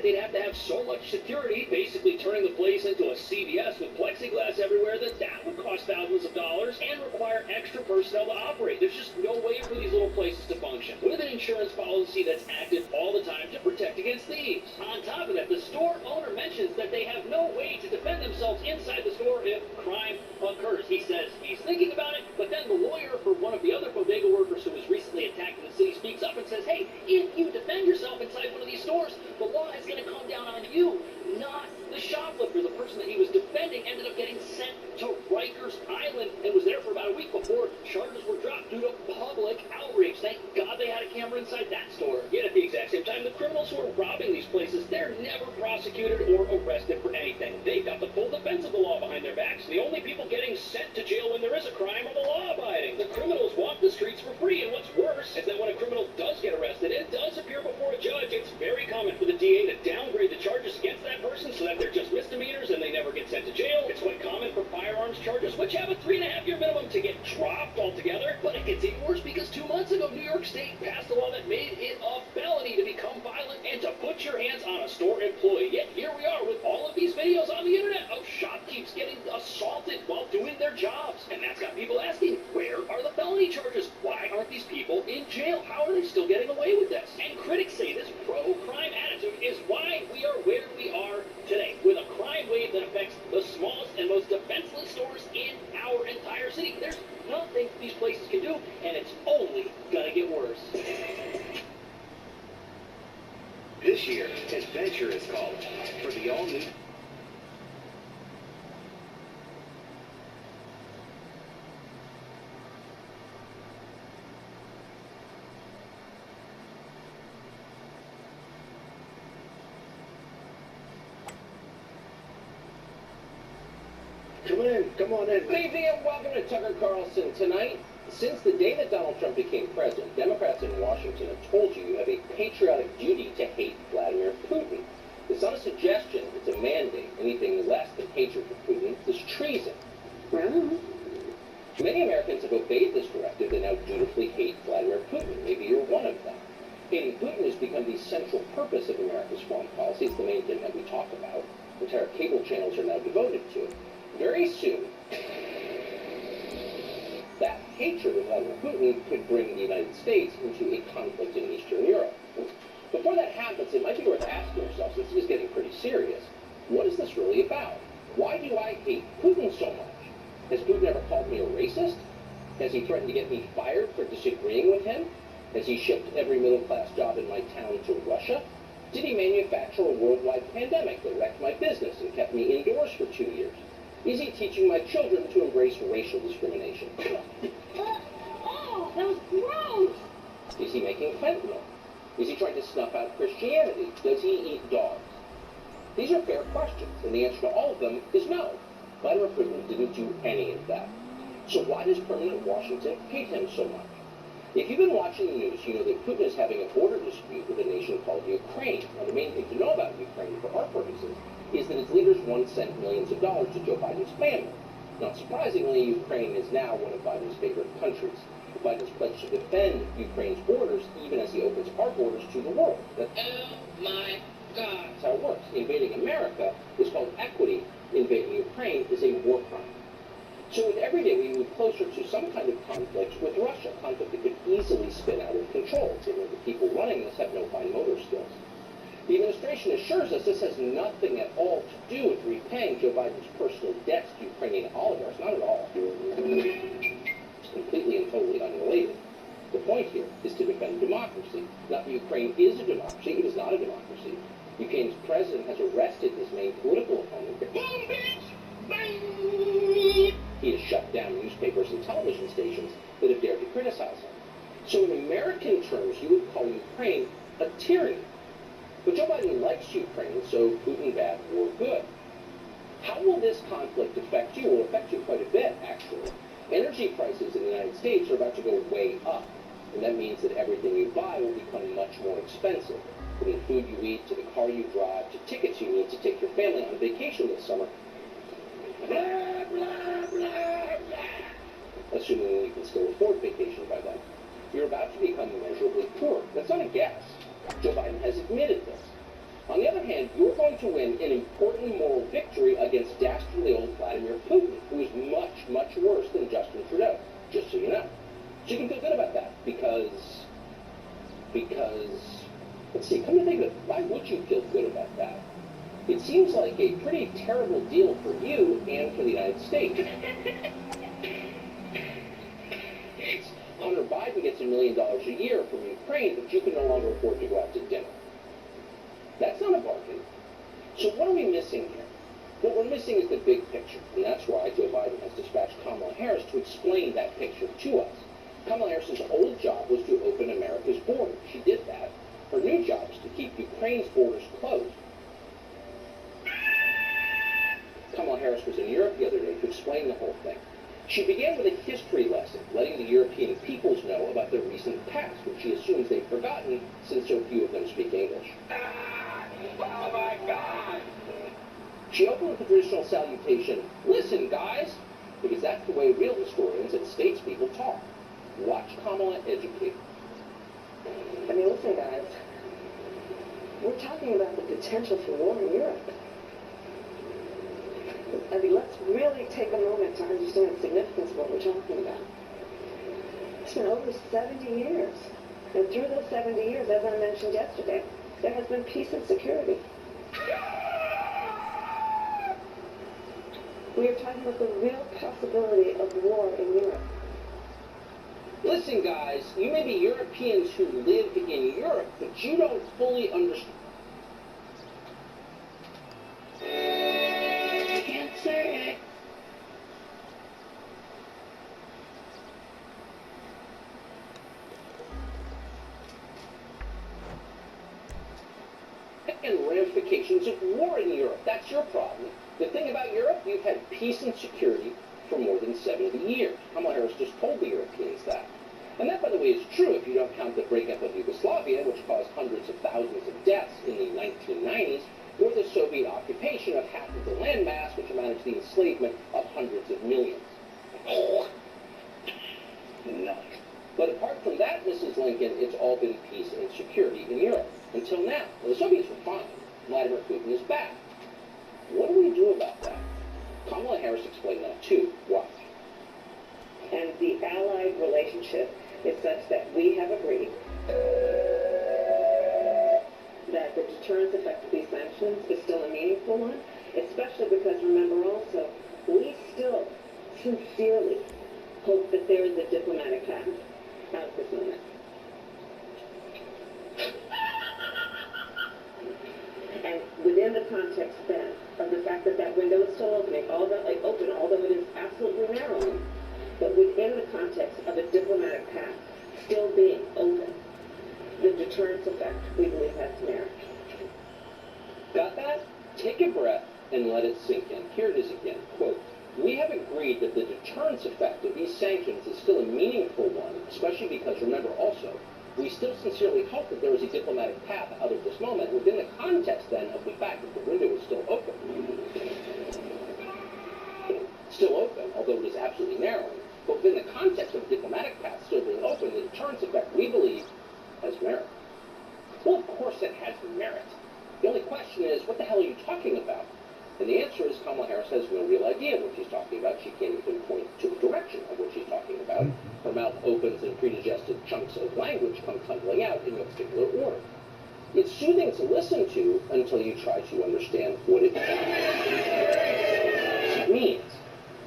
that they'd have to have so much security, basically turning the place into a CVS with plexiglass everywhere, that would cost thousands of dollars and require extra personnel to operate. There's just no way for these little places to function with an insurance policy that's active all the time to protect against thieves. On top of that, the store owner mentions that they have no way to defend themselves inside the store if crime occurs. He says he's thinking about it, but then the lawyer for one of the other bodega workers who was recently attacked in the city speaks up and says, hey, if you defend yourself inside one of these stores, the law is going to come down on you, not the shoplifter. The person that he was defending ended up getting sent to Rikers Island and was there for about a week before charges were dropped due to public outrage. Thank God they had a camera inside that store. Yet at the exact same time, the criminals who are robbing these places, they're never prosecuted or arrested for anything. They've got the full defense of the law behind their backs. The only people getting sent to jail when there is a crime are the law-abiding. The criminals walk the streets for free, and what's worse is that when a criminal does get arrested and does appear before a judge, it's very common for the DA to downgrade the charges against that person so that they're just misdemeanors and they never get sent to jail. It's quite common for firearms charges, which have a 3.5-year minimum, to get dropped altogether. But it gets even worse because 2 months ago, New York State passed a law that made it a felony to become violent and to put your hands on a store employee. Yet here we are with all of these videos on the internet of shopkeepers getting assaulted while doing their jobs. And that's got people asking, where are the felony charges? Why aren't these people in jail? How are they still getting away with this? And critics say this pro-crime attitude is why we are where we are today, with a crime wave that affects the smallest and most defenseless stores in our entire city. There's nothing these places can do, and it's only gonna get worse. This year, adventure is called for the all-new. Come on in. Good evening and welcome to Tucker Carlson. Tonight, since the day that Donald Trump became president, Democrats in Washington have told you have a patriotic duty to hate Vladimir Putin. It's not a suggestion, it's a mandate. Anything less than hatred for Putin is treason. Many Americans have obeyed this directive and now dutifully hate Vladimir Putin. Maybe you're one of them. Hating Putin has become the central purpose of America's foreign policy. It's the main thing that we talk about. Entire cable channels are now devoted to it. Very soon, that hatred of Vladimir Putin could bring the United States into a conflict in Eastern Europe. Before that happens, it might be worth asking yourself, since this is getting pretty serious, what is this really about? Why do I hate Putin so much? Has Putin ever called me a racist? Has he threatened to get me fired for disagreeing with him? Has he shipped every middle-class job in my town to Russia? Did he manufacture a worldwide pandemic that wrecked my business and kept me indoors for 2 years? Is he teaching my children to embrace racial discrimination? Oh, that was gross! Is he making fentanyl? Is he trying to snuff out Christianity? Does he eat dogs? These are fair questions, and the answer to all of them is no. Vladimir Putin didn't do any of that. So why does permanent Washington hate him so much? If you've been watching the news, you know that Putin is having a border dispute with a nation called Ukraine. Now, the main thing to know about Ukraine for our purposes is that its leaders once sent millions of dollars to Joe Biden's family. Not surprisingly, Ukraine is now one of Biden's favorite countries. Biden's pledged to defend Ukraine's borders even as he opens our borders to the world. That's my God. how it works. Invading America is called equity. Invading Ukraine is a war crime. So with every day we move closer to some kind of conflict with Russia, conflict that could easily spin out of control, given that the people running this have no fine motor skills. The administration assures us this has nothing at all to do with repaying Joe Biden's personal debts to Ukrainian oligarchs. Not at all. It's completely and totally unrelated. The point here is to defend democracy. Not that Ukraine is a democracy. It is not a democracy. Ukraine's president has arrested his main political opponent. He has shut down newspapers and television stations that have dared to criticize him. So in American terms, you would call Ukraine a tyranny. But Joe Biden likes Ukraine, so Putin bad, war good. How will this conflict affect you? It will affect you quite a bit, actually. Energy prices in the United States are about to go way up, and that means that everything you buy will become much more expensive. From the food you eat, to the car you drive, to tickets you need to take your family on vacation this summer. Blah, blah, blah, blah. Assuming you can still afford vacation by then. You're about to become immeasurably poor. That's not a guess. Joe Biden has admitted this. On the other hand, you're going to win an important moral victory against dastardly old Vladimir Putin, who is much, much worse than Justin Trudeau, just so you know. So you can feel good about that, because, let's see, come to think of it, why would you feel good about that? It seems like a pretty terrible deal for you and for the United States. Hunter Biden gets $1 million a year from Ukraine, but you can no longer afford to go out to dinner. That's not a bargain. So what are we missing here? What we're missing is the big picture, and that's why Joe Biden has dispatched Kamala Harris to explain that picture to us. Kamala Harris's old job was to open America's borders. She did that. Her new job is to keep Ukraine's borders closed. Kamala Harris was in Europe the other day to explain the whole thing. She began with a history lesson, letting the European peoples know about their recent past, which she assumes they've forgotten since so few of them speak English. Oh my God! She opened with the traditional salutation, "Listen, guys," because that's the way real historians and statespeople talk. Watch Kamala educate. I mean, listen, guys. We're talking about the potential for war in Europe. I mean, let's really take a moment to understand the significance of what we're talking about. It's been over 70 years. And through those 70 years, as I mentioned yesterday, there has been peace and security. We are talking about the real possibility of war in Europe. Listen, guys, you may be Europeans who live in Europe, but you don't fully understand. Can't say it. And ramifications of war in Europe. That's your problem. The thing about Europe, you've had peace and security for more than 70 years. Kamala Harris just told the Europeans that. And that, by the way, is true if you don't count the breakup of Yugoslavia, which caused hundreds of thousands of deaths in the 1990s, or the Soviet occupation of half of the landmass, which amounted to the enslavement of hundreds of millions. No. But apart from that, Mrs. Lincoln, it's all been peace and security in Europe. Until now. Well, the Soviets were fine. Vladimir Putin is back. What do we do about that? Kamala Harris explained that too. Watch. And the allied relationship is such that we have agreed that the deterrence effect of these sanctions is still a meaningful one, especially because, remember also, we still sincerely hope that there is a diplomatic path out of this moment. And within the context then of the fact that that window is still open, although it is absolutely narrowing, but within the context of a diplomatic path still being open, the deterrence effect, we believe, has merit. Got that? Take a breath and let it sink in. Here it is again. Quote, "We have agreed that the deterrence effect of these sanctions is still a meaningful one, especially because, remember also, we still sincerely hope that there is a diplomatic path out of this moment within the context, then, of the fact that the window is still open." Still open, although it is absolutely narrowing. But within the context of a diplomatic path still being open, the deterrence effect, we believe, has merit. Well, of course it has merit. The only question is, what the hell are you talking about? And the answer is Kamala Harris has no real idea what she's talking about. She can't even point to the direction of what she's talking about. Her mouth opens and predigested chunks of language come tumbling out in no particular order. It's soothing to listen to until you try to understand what it means.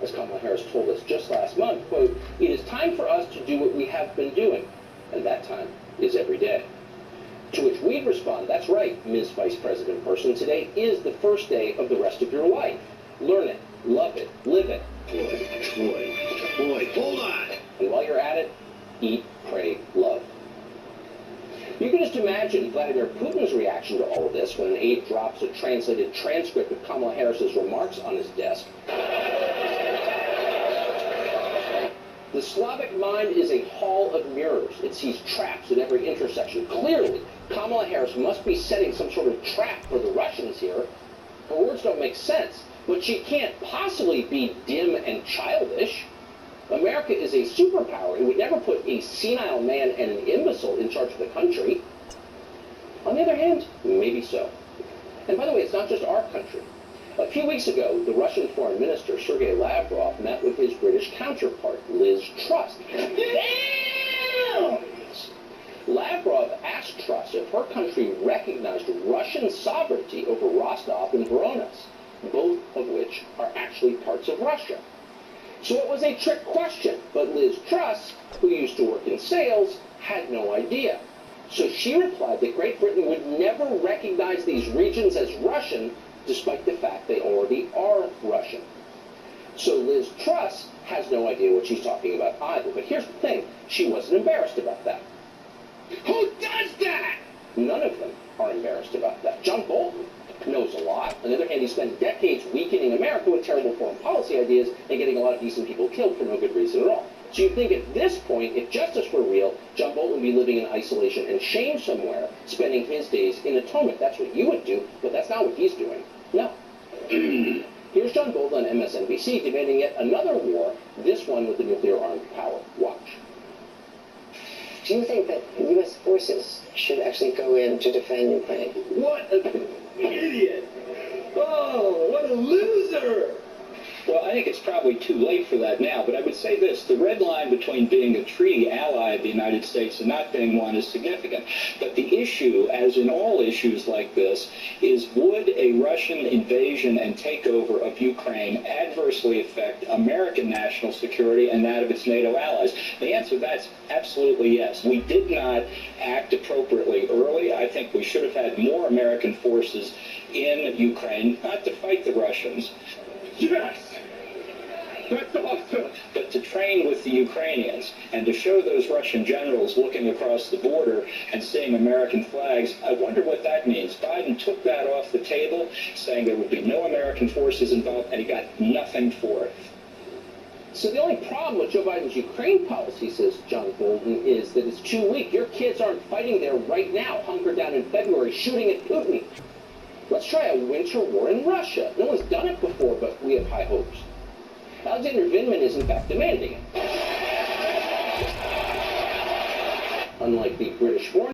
As Kamala Harris told us just last month, quote, "It is time for us to do what we have been doing, and that time is every day." To which we'd respond, "That's right, Ms. Vice President Person, today is the first day of the rest of your life. Learn it, love it, live it." Boy, hold on. And while you're at it, eat, pray, love. You can just imagine Vladimir Putin's reaction to all of this when an aide drops a translated transcript of Kamala Harris's remarks on his desk. The Slavic mind is a hall of mirrors. It sees traps at every intersection. Clearly, Kamala Harris must be setting some sort of trap for the Russians here. Her words don't make sense, but she can't possibly be dim and childish. America is a superpower. It would never put a senile man and an imbecile in charge of the country. On the other hand, maybe so. And by the way, it's not just our country. A few weeks ago, the Russian Foreign Minister, Sergei Lavrov, met with his British counterpart, Liz Truss. Damn! Lavrov asked Truss if her country recognized Russian sovereignty over Rostov and Voronezh, both of which are actually parts of Russia. So it was a trick question, but Liz Truss, who used to work in sales, had no idea. So she replied that Great Britain would never recognize these regions as Russian, despite the fact they already are Russian. So Liz Truss has no idea what she's talking about either. But here's the thing, she wasn't embarrassed about that. Who does that? None of them are embarrassed about that. John Bolton knows a lot. On the other hand, he spent decades weakening America with terrible foreign policy ideas and getting a lot of decent people killed for no good reason at all. So you think at this point, if justice were real, John Bolton would be living in isolation and shame somewhere, spending his days in atonement. That's what you would do, but that's not what he's doing. No. Here's John Bolton on MSNBC demanding yet another war, this one with the nuclear-armed power. Watch. Do you think that U.S. forces should actually go in to defend Ukraine? What an idiot! Oh, what a loser! Well, I think it's probably too late for that now, but I would say this. The red line between being a treaty ally of the United States and not being one is significant. But the issue, as in all issues like this, is would a Russian invasion and takeover of Ukraine adversely affect American national security and that of its NATO allies? The answer to that's absolutely yes. We did not act appropriately early. I think we should have had more American forces in Ukraine, not to fight the Russians. Yes! That's awesome! But to train with the Ukrainians and to show those Russian generals looking across the border and seeing American flags, I wonder what that means. Biden took that off the table, saying there would be no American forces involved, and he got nothing for it. So the only problem with Joe Biden's Ukraine policy, says John Bolton, is that it's too weak. Your kids aren't fighting there right now, hunkered down in February, shooting at Putin. Let's try a winter war in Russia. No one's done it before, but we have high hopes. Alexander Vindman is in fact demanding it. Unlike the British Foreign